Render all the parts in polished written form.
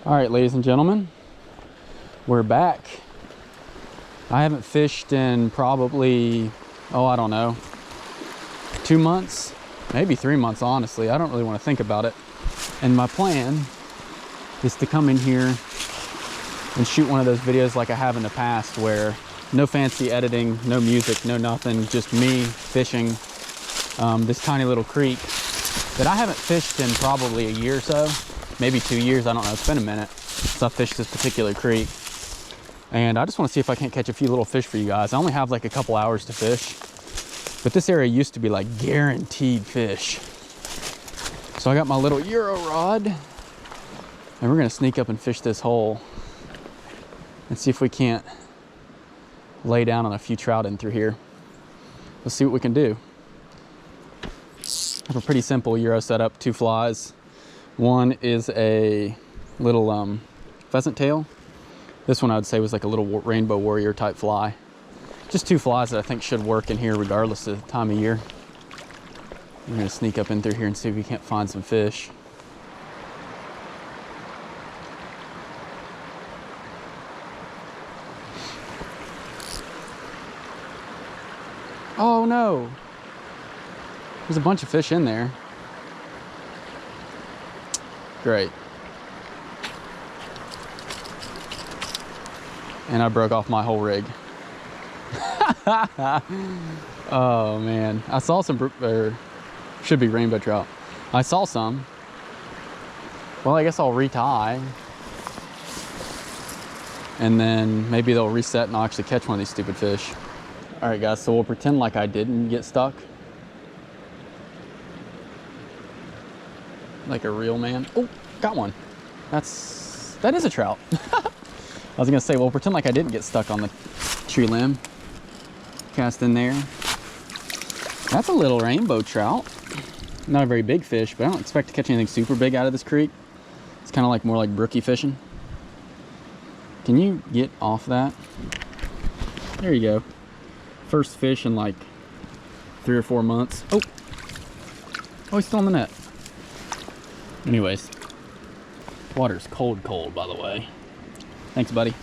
All right, ladies and gentlemen, we're back. I haven't fished in probably, I don't know, 2 months, maybe 3 months, honestly. I don't really want to think about it. And my plan is to come in here and shoot one of those videos like I have in the past, where no fancy editing, no music, no nothing, just me fishing this tiny little creek that I haven't fished in probably a year or so, maybe 2 years. I don't know, it's been a minute since I fished this particular creek. And I just want to see if I can't catch a few little fish for you guys. I only have like a couple hours to fish, but this area used to be like guaranteed fish. So I got my little Euro rod, and we're gonna sneak up and fish this hole and see if we can't lay down on a few trout in through here. Let's see what we can do. I have a pretty simple Euro setup, 2 flies. One is a little pheasant tail. This one I would say was like a little rainbow warrior type fly. Just 2 flies that I think should work in here regardless of the time of year. We're gonna sneak up in through here and see if we can't find some fish. Oh no, there's a bunch of fish in there. Great. And I broke off my whole rig. Oh man, I saw some, should be rainbow trout. I saw some. Well, I guess I'll retie. And then maybe they'll reset and I'll actually catch one of these stupid fish. All right guys, so we'll pretend like I didn't get stuck. Like a real man. Oh, got one. That is a trout. I was gonna say, well, pretend like I didn't get stuck on the tree limb. Cast in there. That's a little rainbow trout. Not a very big fish, but I don't expect to catch anything super big out of this creek. It's kind of like more like brookie fishing. Can you get off that? There you go. First fish in like 3 or 4 months. Oh, he's still on the net. Anyways, water's cold, by the way. Thanks, buddy.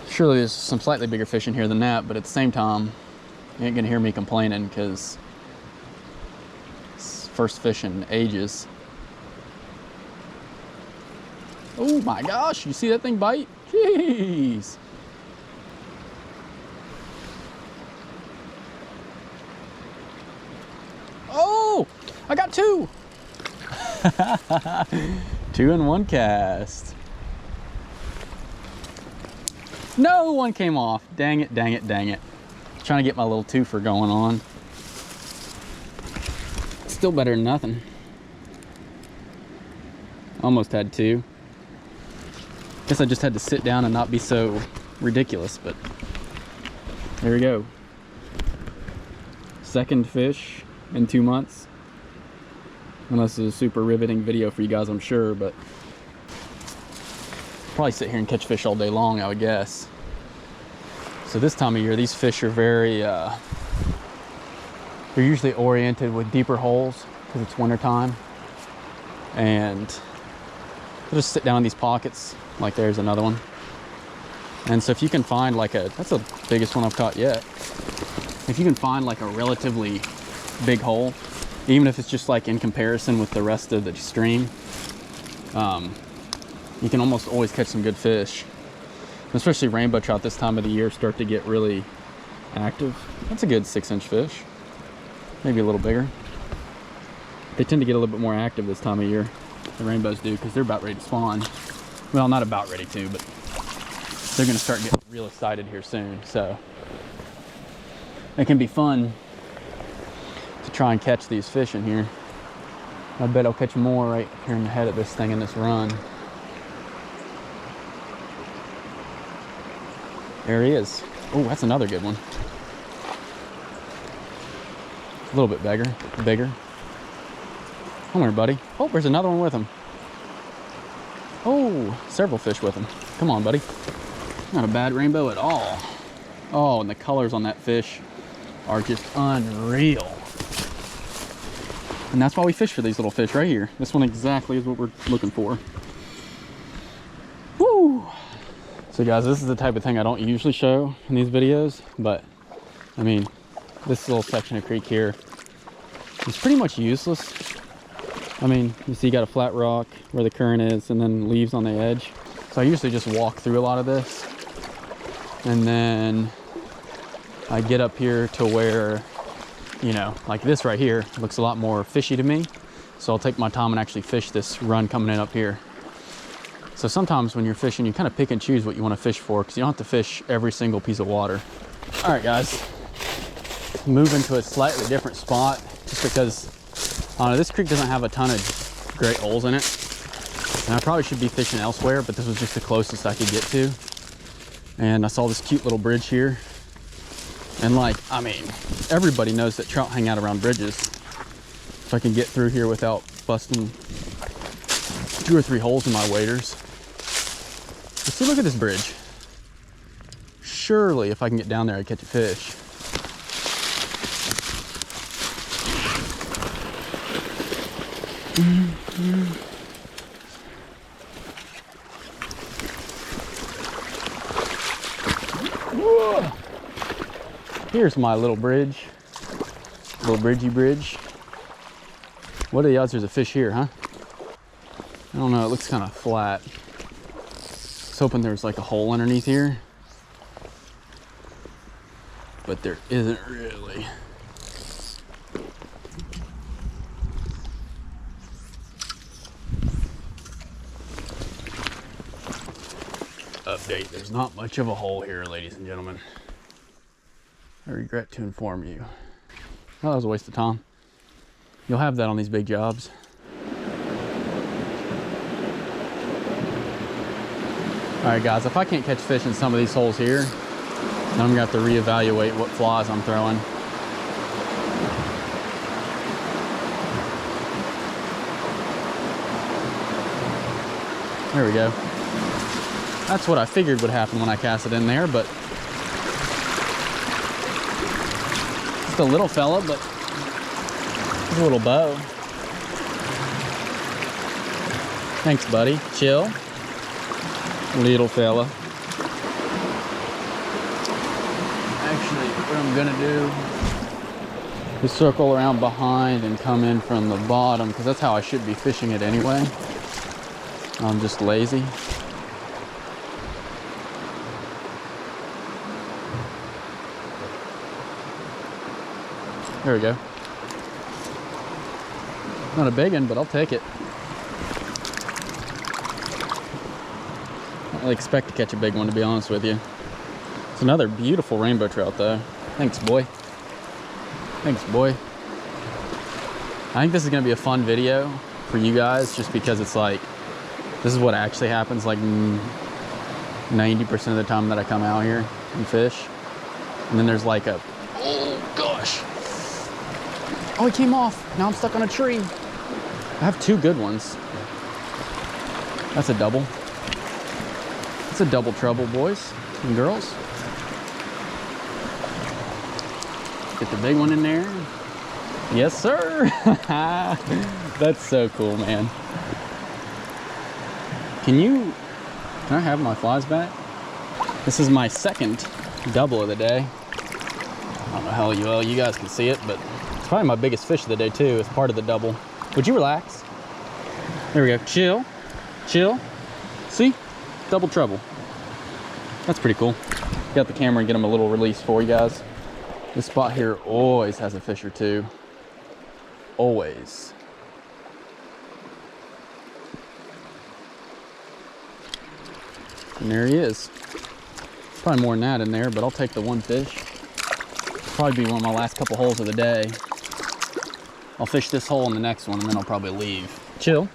Surely there's some slightly bigger fish in here than that, but at the same time, you ain't gonna hear me complaining because it's first fish in ages. Oh my gosh, you see that thing bite? Jeez. Oh, I got 2. 2 in 1 cast. No, one came off. Dang it, dang it, dang it. Trying to get my little twofer going on. Still better than nothing. Almost had 2. Guess I just had to sit down and not be so ridiculous, but there we go. Second fish in 2 months. Unless it's a super riveting video for you guys, I'm sure, but probably sit here and catch fish all day long, I would guess. So this time of year, these fish are very, they're usually oriented with deeper holes because it's winter time. And they'll just sit down in these pockets, like there's another one. And so if you can find like that's the biggest one I've caught yet. If you can find like a relatively big hole, even if it's just like in comparison with the rest of the stream, you can almost always catch some good fish. Especially rainbow trout this time of the year start to get really active. That's a good 6-inch fish, maybe a little bigger. They tend to get a little bit more active this time of year, the rainbows do, because they're about ready to spawn. Well, not about ready to, but they're gonna start getting real excited here soon. So it can be fun to try and catch these fish in here. I bet I'll catch more right here in the head of this thing in this run. There he is. Oh, that's another good one. A little bit bigger. Come here, buddy. Oh, there's another one with him. Oh, several fish with him. Come on, buddy. Not a bad rainbow at all. Oh, and the colors on that fish are just unreal. And that's why we fish for these little fish right here. This one exactly is what we're looking for. Woo! So guys, this is the type of thing I don't usually show in these videos, but I mean, this little section of creek here is pretty much useless. I mean, you see you got a flat rock where the current is and then leaves on the edge. So I usually just walk through a lot of this. And then I get up here to where, you know, like this right here looks a lot more fishy to me. So I'll take my time and actually fish this run coming in up here. So sometimes when you're fishing, you kind of pick and choose what you want to fish for because you don't have to fish every single piece of water. All right, guys, move into a slightly different spot just because this creek doesn't have a ton of great holes in it. And I probably should be fishing elsewhere, but this was just the closest I could get to. And I saw this cute little bridge here. And like, I mean, everybody knows that trout hang out around bridges. If I can get through here without busting 2 or 3 holes in my waders. But see, look at this bridge. Surely if I can get down there, I'd catch a fish. Whoa. Here's my little bridge. Little bridgey bridge. What are the odds there's a fish here, huh? I don't know, it looks kind of flat. I was hoping there was like a hole underneath here. But there isn't really. Update, there's not much of a hole here, ladies and gentlemen. I regret to inform you. Well, that was a waste of time. You'll have that on these big jobs. All right, guys, if I can't catch fish in some of these holes here, then I'm gonna have to reevaluate what flies I'm throwing. There we go. That's what I figured would happen when I cast it in there, but just a little fella, but just a little bow. Thanks, buddy. Chill. Little fella. Actually, what I'm gonna do is circle around behind and come in from the bottom, because that's how I should be fishing it anyway. I'm just lazy. There we go. Not a big one, but I'll take it. I don't really expect to catch a big one, to be honest with you. It's another beautiful rainbow trout, though. Thanks, boy. Thanks, boy. I think this is gonna be a fun video for you guys, just because it's like, this is what actually happens like 90% of the time that I come out here and fish. And then there's like a, oh gosh. Oh, it came off. Now I'm stuck on a tree. I have 2 good ones. That's a double. It's a double trouble, boys and girls. Get the big one in there. Yes, sir. That's so cool, man. Can I have my flies back? This is my second double of the day. I don't know how you guys can see it, but it's probably my biggest fish of the day too. It's part of the double. Would you relax? There we go. Chill. Chill. See? Double trouble. That's pretty cool. Got the camera and get them a little release for you guys. This spot here always has a fish or two. Always. And there he is. Probably more than that in there, but I'll take the one fish. Probably be one of my last couple holes of the day. I'll fish this hole in the next one and then I'll probably leave. Chill.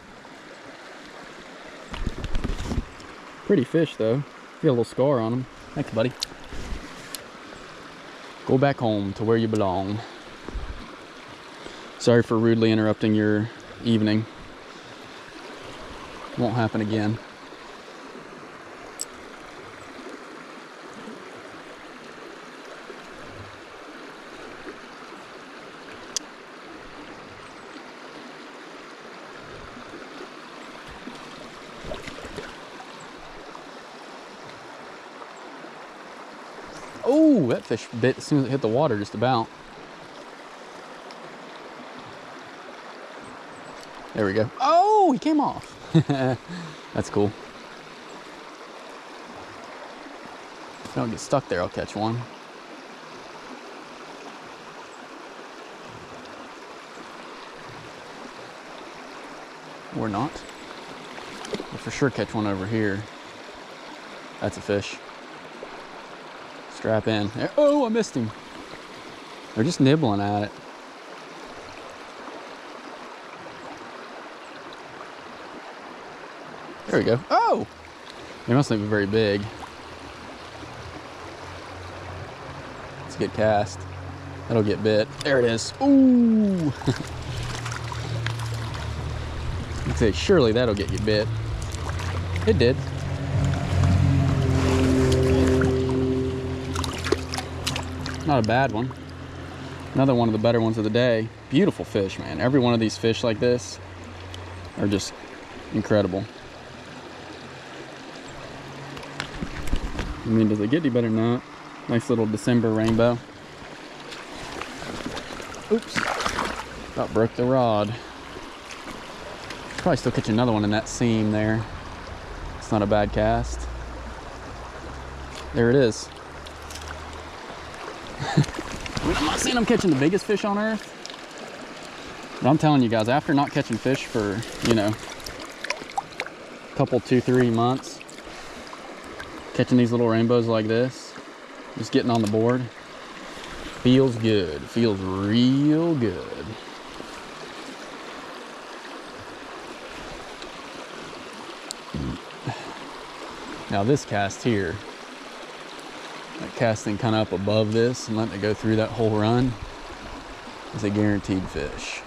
Pretty fish though. Got a little scar on him. Thanks, buddy. Go back home to where you belong. Sorry for rudely interrupting your evening. Won't happen again. Oh, that fish bit as soon as it hit the water, just about. There we go. Oh, he came off. That's cool. If I don't get stuck there, I'll catch one. Or not. I'll for sure catch one over here. That's a fish. Strap in. There. Oh, I missed him. They're just nibbling at it. There we go. Oh! They must not be very big. It's a good cast. That'll get bit. There it is. Ooh! I'd say surely that'll get you bit. It did. Not a bad one. Another one of the better ones of the day. Beautiful fish, man. Every one of these fish like this are just incredible. I mean, does it get any better than that? Nice little December rainbow. Oops. About broke the rod. Probably still catch another one in that seam there. It's not a bad cast. There it is. I mean, I'm not saying I'm catching the biggest fish on earth, but I'm telling you guys, after not catching fish for, you know, a couple, 2-3 months, catching these little rainbows like this, just getting on the board, feels good. Feels real good. Now this cast here, that casting kind of up above this and letting it go through that whole run is a guaranteed fish.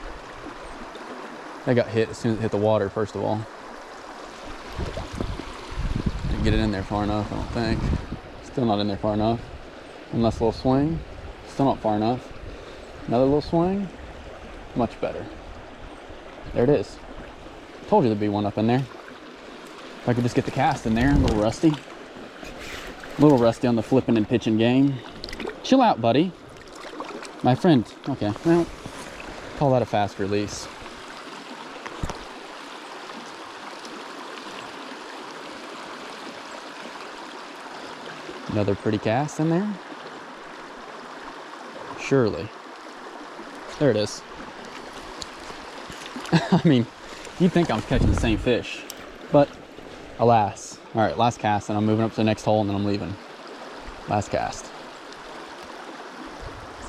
That got hit as soon as it hit the water, first of all. Didn't get it in there far enough, I don't think. Still not in there far enough. One last little swing, still not far enough. Another little swing, much better. There it is. Told you there'd be one up in there. If I could just get the cast in there, a little rusty. A little rusty on the flipping and pitching game. Chill out, buddy. My friend. Okay, well, call that a fast release. Another pretty cast in there. Surely. There it is. I mean, you'd think I'm catching the same fish, but alas. All right, last cast, and I'm moving up to the next hole, and then I'm leaving. Last cast.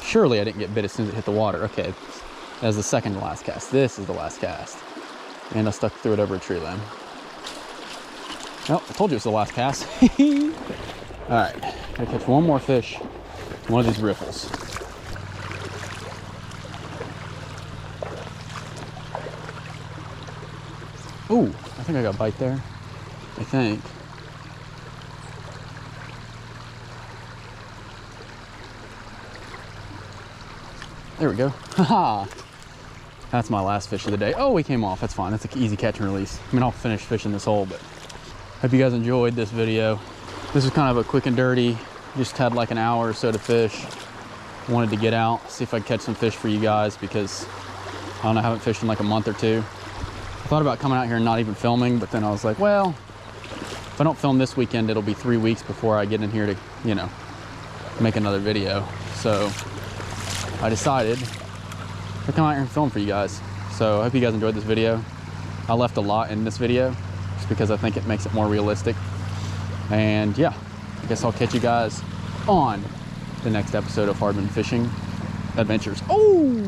Surely I didn't get bit as soon as it hit the water. Okay, that was the second to last cast. This is the last cast. And I stuck through it over a tree limb. Oh, I told you it was the last cast. All right, gotta catch one more fish. One of these riffles. Ooh, I think I got a bite there. I think. There we go. Haha. That's my last fish of the day. Oh, he came off. That's fine. That's an easy catch and release. I mean, I'll finish fishing this hole, but hope you guys enjoyed this video. This was kind of a quick and dirty. Just had like an hour or so to fish. Wanted to get out, see if I could catch some fish for you guys because I don't know, I haven't fished in like a month or two. I thought about coming out here and not even filming, but then I was like, well, if I don't film this weekend, it'll be 3 weeks before I get in here to, you know, make another video. So I decided to come out here and film for you guys. So I hope you guys enjoyed this video. I left a lot in this video just because I think it makes it more realistic. And yeah, I guess I'll catch you guys on the next episode of Hardman Fishing Adventures. Oh!